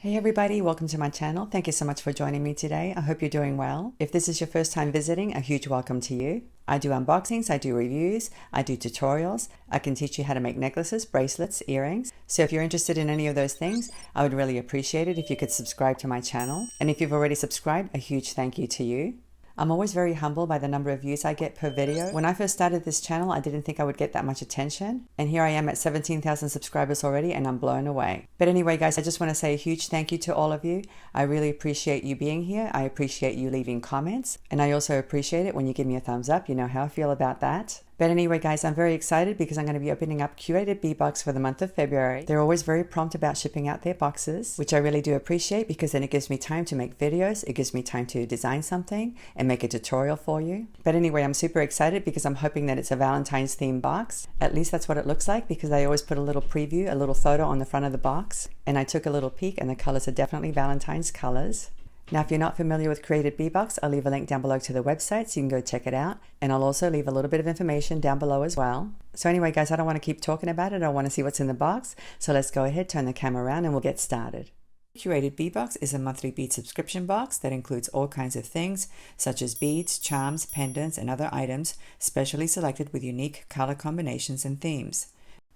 Hey everybody, welcome to my channel. Thank you so much for joining me today. I hope you're doing well. If this is your first time visiting, a huge welcome to you. I do unboxings, I do reviews, I do tutorials. I can teach you how to make necklaces, bracelets, earrings. So if you're interested in any of those things, I would really appreciate it if you could subscribe to my channel. And if you've already subscribed, a huge thank you to you. I'm always very humbled by the number of views I get per video. When I first started this channel, I didn't think I would get that much attention. And here I am at 17,000 subscribers already and I'm blown away. But anyway, guys, I just want to say a huge thank you to all of you. I really appreciate you being here. I appreciate you leaving comments. And I also appreciate it when you give me a thumbs up. You know how I feel about that. But anyway, guys, I'm very excited because I'm going to be opening up Curated Bead Box for the month of February. They're always very prompt about shipping out their boxes, which I really do appreciate because then it gives me time to make videos. It gives me time to design something and make a tutorial for you. But anyway, I'm super excited because I'm hoping that it's a Valentine's themed box. At least that's what it looks like because I always put a little preview, a little photo on the front of the box. And I took a little peek and the colors are definitely Valentine's colors. Now, if you're not familiar with Curated Bead Box, I'll leave a link down below to the website so you can go check it out. And I'll also leave a little bit of information down below as well. So anyway, guys, I don't want to keep talking about it. I want to see what's in the box. So let's go ahead, turn the camera around, and we'll get started. Curated Bead Box is a monthly bead subscription box that includes all kinds of things, such as beads, charms, pendants, and other items, specially selected with unique color combinations and themes.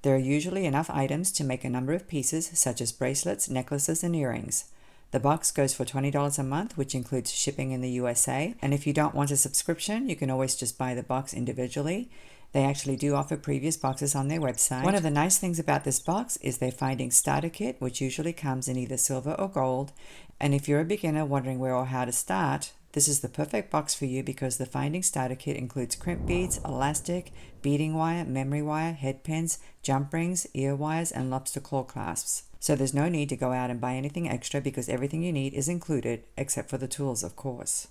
There are usually enough items to make a number of pieces, such as bracelets, necklaces, and earrings. The box goes for $20 a month, which includes shipping in the USA. And if you don't want a subscription, you can always just buy the box individually. They actually do offer previous boxes on their website. One of the nice things about this box is their Finding Starter Kit, which usually comes in either silver or gold. And if you're a beginner wondering where or how to start, this is the perfect box for you because the Finding Starter Kit includes crimp beads, elastic, beading wire, memory wire, head pins, jump rings, ear wires, and lobster claw clasps. So there's no need to go out and buy anything extra because everything you need is included, except for the tools, of course.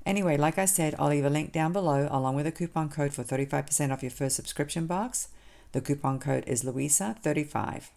Anyway, like I said, I'll leave a link down below along with a coupon code for 35% off your first subscription box. The coupon code is Luisa35.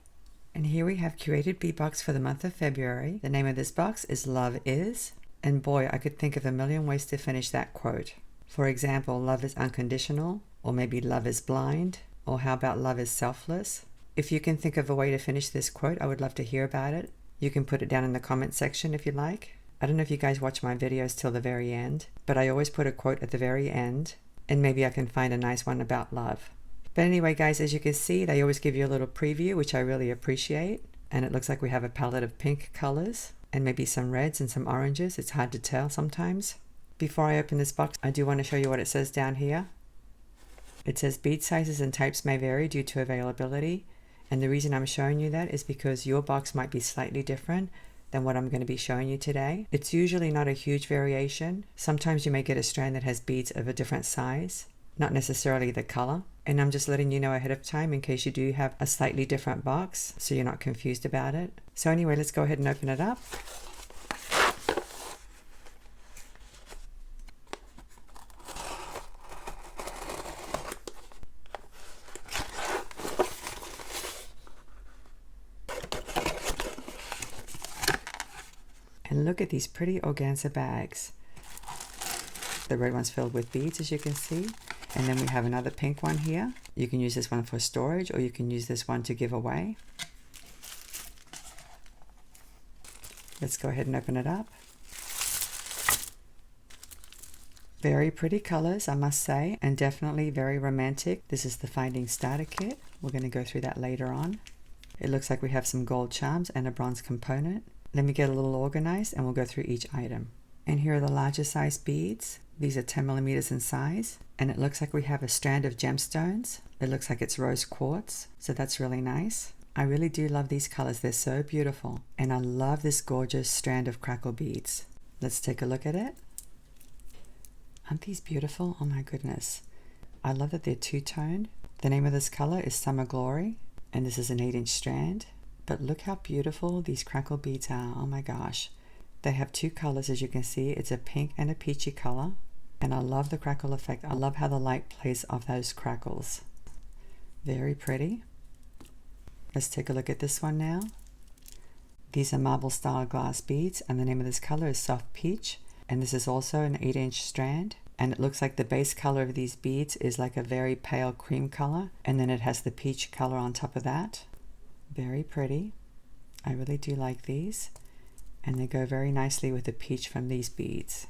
And here we have Curated Bead Box for the month of February. The name of this box is Love Is. And boy, I could think of a million ways to finish that quote. For example, love is unconditional, or maybe love is blind, or how about love is selfless? If you can think of a way to finish this quote, I would love to hear about it. You can put it down in the comment section if you like. I don't know if you guys watch my videos till the very end, but I always put a quote at the very end, and maybe I can find a nice one about love. But anyway, guys, as you can see, they always give you a little preview, which I really appreciate. And it looks like we have a palette of pink colors, and maybe some reds and some oranges. It's hard to tell sometimes. Before I open this box, I do want to show you what it says down here. It says bead sizes and types may vary due to availability. And the reason I'm showing you that is because your box might be slightly different than what I'm going to be showing you today. It's usually not a huge variation. Sometimes you may get a strand that has beads of a different size, not necessarily the color. And I'm just letting you know ahead of time in case you do have a slightly different box so you're not confused about it. So anyway, let's go ahead and open it up. And look at these pretty organza bags. The red one's filled with beads, as you can see. And then we have another pink one here. You can use this one for storage, or you can use this one to give away. Let's go ahead and open it up. Very pretty colors, I must say, and definitely very romantic. This is the Finding Starter Kit. We're going to go through that later on. It looks like we have some gold charms and a bronze component. Let me get a little organized and we'll go through each item. And here are the larger size beads. These are 10 millimeters in size. And it looks like we have a strand of gemstones. It looks like it's rose quartz. So that's really nice. I really do love these colors. They're so beautiful. And I love this gorgeous strand of crackle beads. Let's take a look at it. Aren't these beautiful? Oh my goodness. I love that they're two-toned. The name of this color is Summer Glory. And this is an 8-inch strand. But look how beautiful these crackle beads are. Oh my gosh. They have two colors, as you can see. It's a pink and a peachy color. And I love the crackle effect. I love how the light plays off those crackles. Very pretty. Let's take a look at this one now. These are marble style glass beads, and the name of this color is Soft Peach. And this is also an 8-inch strand. And it looks like the base color of these beads is like a very pale cream color. And then it has the peach color on top of that. Very pretty. I really do like these, and they go very nicely with the peach from these beads.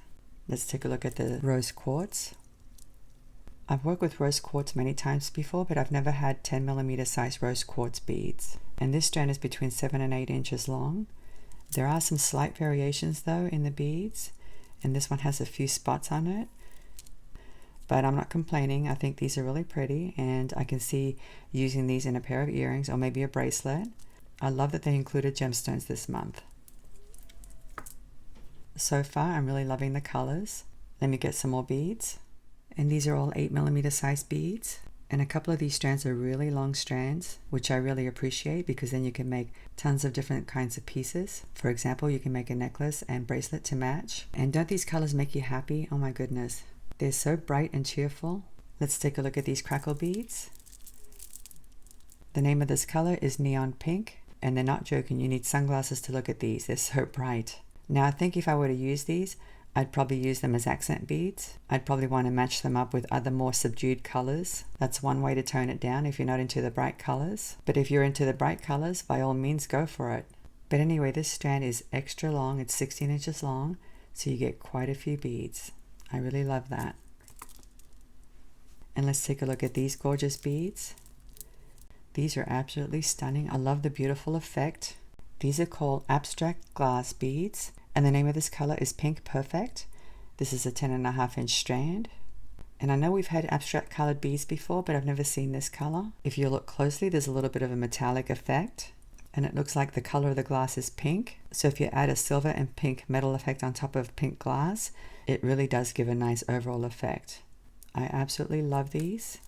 Let's take a look at the rose quartz. I've worked with rose quartz many times before, but I've never had 10mm size rose quartz beads. And this strand is between 7 and 8 inches long. There are some slight variations though in the beads, and this one has a few spots on it. But I'm not complaining. I think these are really pretty, and I can see using these in a pair of earrings or maybe a bracelet. I love that they included gemstones this month. So far, I'm really loving the colors. Let me get some more beads. And these are all 8mm size beads. And a couple of these strands are really long strands, which I really appreciate because then you can make tons of different kinds of pieces. For example, you can make a necklace and bracelet to match. And don't these colors make you happy? Oh my goodness. They're so bright and cheerful. Let's take a look at these crackle beads. The name of this color is neon pink, and they're not joking. You need sunglasses to look at these. They're so bright. Now I think if I were to use these, I'd probably use them as accent beads. I'd probably want to match them up with other more subdued colors. That's one way to tone it down if you're not into the bright colors. But if you're into the bright colors, by all means go for it. But anyway, this strand is extra long. It's 16 inches long, so you get quite a few beads. I really love that. And let's take a look at these gorgeous beads. These are absolutely stunning. I love the beautiful effect. These are called abstract glass beads, and the name of this color is Pink Perfect. This is a 10.5 inch strand. And I know we've had abstract colored beads before, but I've never seen this color. If you look closely, there's a little bit of a metallic effect, and it looks like the color of the glass is pink. So if you add a silver and pink metal effect on top of pink glass, it really does give a nice overall effect. I absolutely love these.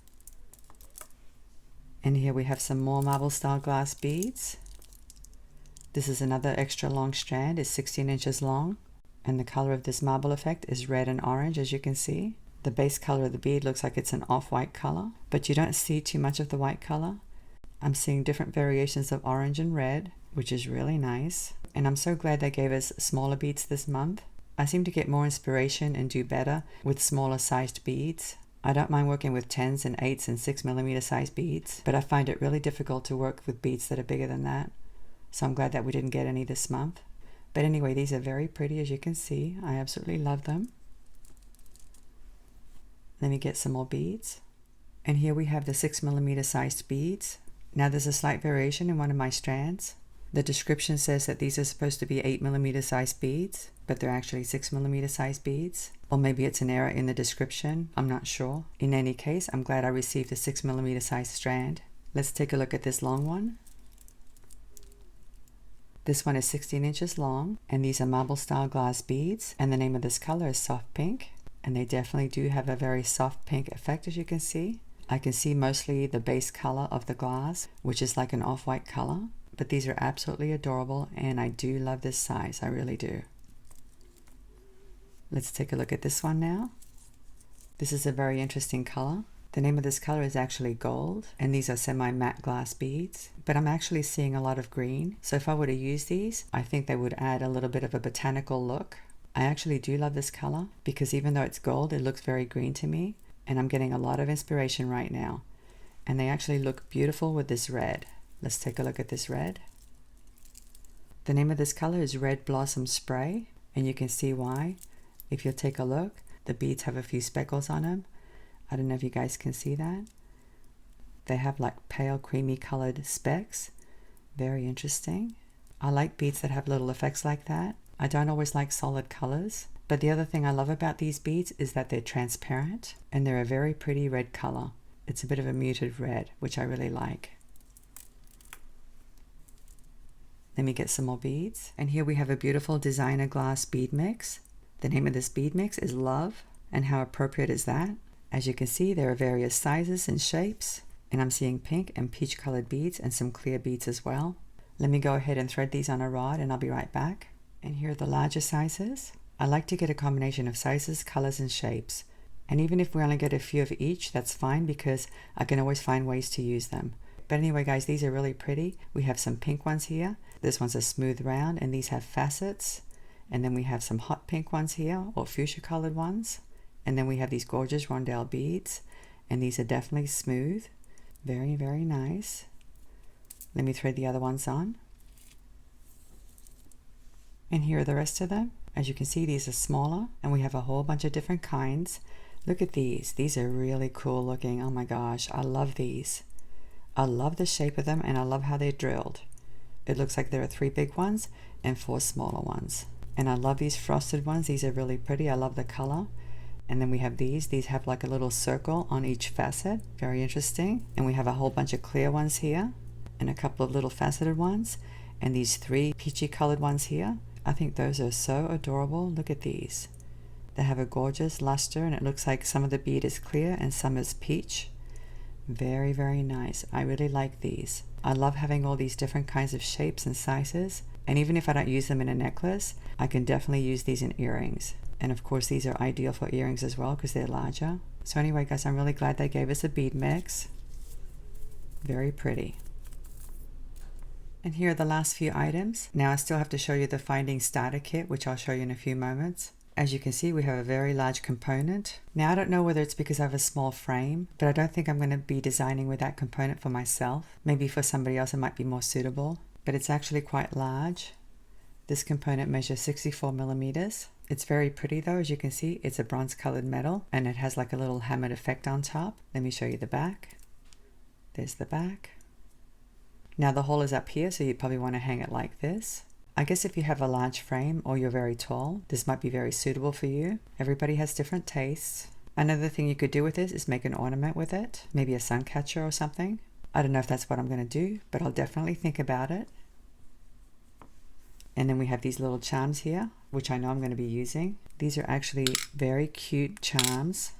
And here we have some more marble style glass beads. This is another extra long strand. It's 16 inches long, and the color of this marble effect is red and orange, as you can see. The base color of the bead looks like it's an off-white color, but you don't see too much of the white color. I'm seeing different variations of orange and red, which is really nice. And I'm so glad they gave us smaller beads this month. I seem to get more inspiration and do better with smaller sized beads. I don't mind working with 10s and 8s and 6mm size beads, but I find it really difficult to work with beads that are bigger than that. So I'm glad that we didn't get any this month. But anyway, these are very pretty, as you can see. I absolutely love them. Let me get some more beads. And here we have the 6mm sized beads. Now there's a slight variation in one of my strands. The description says that these are supposed to be 8mm sized beads, but they're actually 6mm sized beads. Or maybe it's an error in the description. I'm not sure. In any case, I'm glad I received a 6mm sized strand. Let's take a look at this long one. This one is 16 inches long, and these are marble style glass beads, and the name of this color is soft pink, and they definitely do have a very soft pink effect, as you can see. I can see mostly the base color of the glass, which is like an off-white color, but these are absolutely adorable, and I do love this size. I really do. Let's take a look at this one now. This is a very interesting color. The name of this color is actually gold, and these are semi-matte glass beads, but I'm actually seeing a lot of green. So if I were to use these, I think they would add a little bit of a botanical look. I actually do love this color because even though it's gold, it looks very green to me, and I'm getting a lot of inspiration right now. And they actually look beautiful with this red. Let's take a look at this red. The name of this color is Red Blossom Spray, and you can see why. If you'll take a look, the beads have a few speckles on them. I don't know if you guys can see that. They have like pale creamy colored specks. Very interesting. I like beads that have little effects like that. I don't always like solid colors, but the other thing I love about these beads is that they're transparent and they're a very pretty red color. It's a bit of a muted red, which I really like. Let me get some more beads. And here we have a beautiful designer glass bead mix. The name of this bead mix is Love, and how appropriate is that? As you can see, there are various sizes and shapes, and I'm seeing pink and peach colored beads and some clear beads as well. Let me go ahead and thread these on a rod and I'll be right back. And here are the larger sizes. I like to get a combination of sizes, colors, and shapes. And even if we only get a few of each, that's fine because I can always find ways to use them. But anyway, guys, these are really pretty. We have some pink ones here. This one's a smooth round, and these have facets. And then we have some hot pink ones here, or fuchsia colored ones. And then we have these gorgeous rondelle beads, and these are definitely smooth. Very, very nice. Let me thread the other ones on. And here are the rest of them. As you can see, these are smaller, and we have a whole bunch of different kinds. Look at these. These are really cool looking. Oh my gosh, I love these. I love the shape of them, and I love how they're drilled. It looks like there are 3 big ones and 4 smaller ones. And I love these frosted ones. These are really pretty. I love the color. And then we have these. These have like a little circle on each facet. Very interesting. And we have a whole bunch of clear ones here and a couple of little faceted ones. And these 3 peachy colored ones here. I think those are so adorable. Look at these. They have a gorgeous luster, and it looks like some of the bead is clear and some is peach. Very, very nice. I really like these. I love having all these different kinds of shapes and sizes. And even if I don't use them in a necklace, I can definitely use these in earrings. And of course, these are ideal for earrings as well because they're larger. So anyway, guys, I'm really glad they gave us a bead mix. Very pretty. And here are the last few items. Now I still have to show you the finding starter kit, which I'll show you in a few moments. As you can see, we have a very large component. Now I don't know whether it's because I have a small frame, but I don't think I'm going to be designing with that component for myself. Maybe for somebody else it might be more suitable, but it's actually quite large. This component measures 64 millimeters. It's very pretty though. As you can see, it's a bronze colored metal and it has like a little hammered effect on top. Let me show you the back. There's the back. Now the hole is up here, so you probably want to hang it like this. I guess if you have a large frame or you're very tall, this might be very suitable for you. Everybody has different tastes. Another thing you could do with this is make an ornament with it, maybe a sun catcher or something. I don't know if that's what I'm going to do, but I'll definitely think about it. And then we have these little charms here, which I know I'm going to be using. These are actually very cute charms,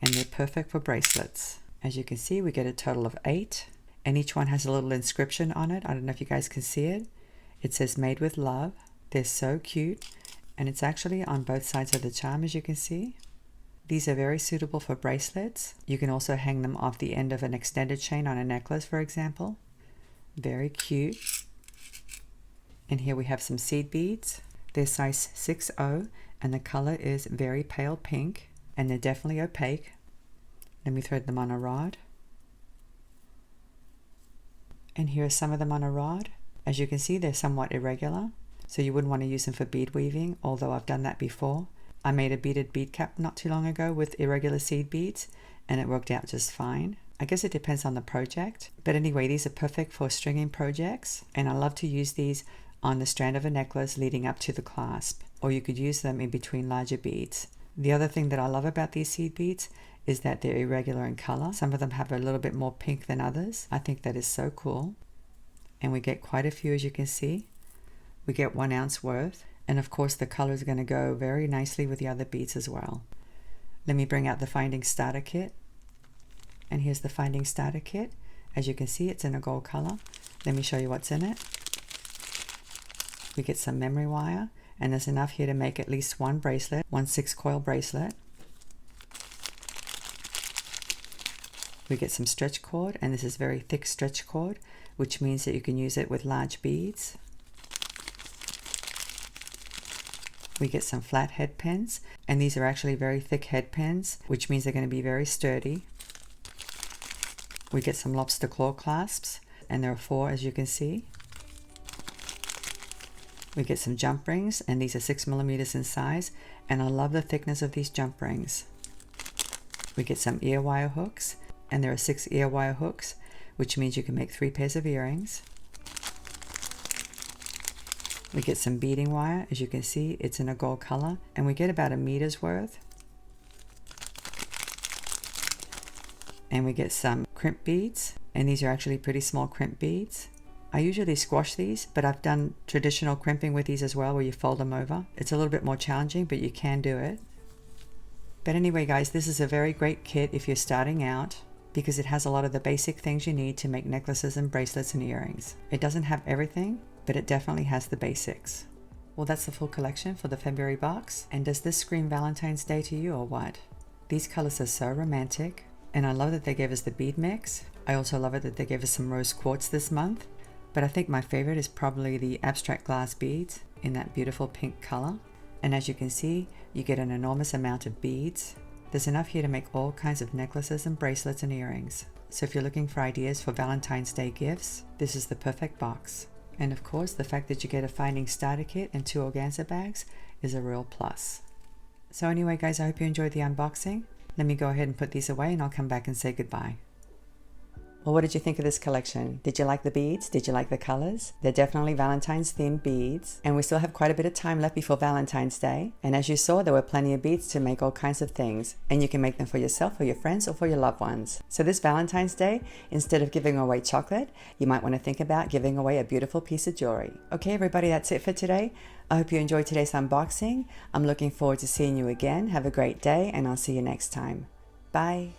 and they're perfect for bracelets. As you can see, we get a total of 8, and each one has a little inscription on it. I don't know if you guys can see it. It says made with love. They're so cute, and it's actually on both sides of the charm, as you can see. These are very suitable for bracelets. You can also hang them off the end of an extended chain on a necklace, for example. Very cute. And here we have some seed beads. They're size 6O, and the color is very pale pink, and they're definitely opaque. Let me thread them on a rod. And here are some of them on a rod. As you can see, they're somewhat irregular, so you wouldn't want to use them for bead weaving, although I've done that before. I made a beaded bead cap not too long ago with irregular seed beads, and it worked out just fine. I guess it depends on the project, but anyway, these are perfect for stringing projects, and I love to use these on the strand of a necklace leading up to the clasp, or you could use them in between larger beads. The other thing that I love about these seed beads is that they're irregular in color. Some of them have a little bit more pink than others. I think that is so cool. And we get quite a few, as you can see. We get 1 ounce worth, and of course the color is going to go very nicely with the other beads as well. Let me bring out the finding starter kit. And here's the finding starter kit. As you can see, it's in a gold color. Let me show you what's in it. We get some memory wire, and there's enough here to make at least 1 bracelet, 1 6-coil bracelet. We get some stretch cord, and this is very thick stretch cord, which means that you can use it with large beads. We get some flat head pins, and these are actually very thick head pins, which means they're going to be very sturdy. We get some lobster claw clasps, and there are 4, as you can see. We get some jump rings, and these are 6 millimeters in size, and I love the thickness of these jump rings. We get some ear wire hooks, and there are 6 ear wire hooks, which means you can make 3 pairs of earrings. We get some beading wire. As you can see, it's in a gold color, and we get about 1 meter's worth. And we get some crimp beads, and these are actually pretty small crimp beads. I usually squash these, but I've done traditional crimping with these as well, where you fold them over. It's a little bit more challenging, but you can do it. But anyway, guys, this is a very great kit if you're starting out, because it has a lot of the basic things you need to make necklaces and bracelets and earrings. It doesn't have everything, but it definitely has the basics. Well, that's the full collection for the February box. And does this scream Valentine's Day to you or what? These colors are so romantic, and I love that they gave us the bead mix. I also love it that they gave us some rose quartz this month, but I think my favorite is probably the abstract glass beads in that beautiful pink color. And as you can see, you get an enormous amount of beads. There's enough here to make all kinds of necklaces and bracelets and earrings. So if you're looking for ideas for Valentine's Day gifts, this is the perfect box. And of course, the fact that you get a finding starter kit and 2 organza bags is a real plus. So anyway guys, I hope you enjoyed the unboxing. Let me go ahead and put these away and I'll come back and say goodbye. Well, what did you think of this collection? Did you like the beads? Did you like the colors? They're definitely Valentine's themed beads, and we still have quite a bit of time left before Valentine's Day. And as you saw, there were plenty of beads to make all kinds of things, and you can make them for yourself or your friends or for your loved ones. So this Valentine's Day, instead of giving away chocolate, you might want to think about giving away a beautiful piece of jewelry. Okay everybody, that's it for today. I hope you enjoyed today's unboxing. I'm looking forward to seeing you again. Have a great day, and I'll see you next time. Bye.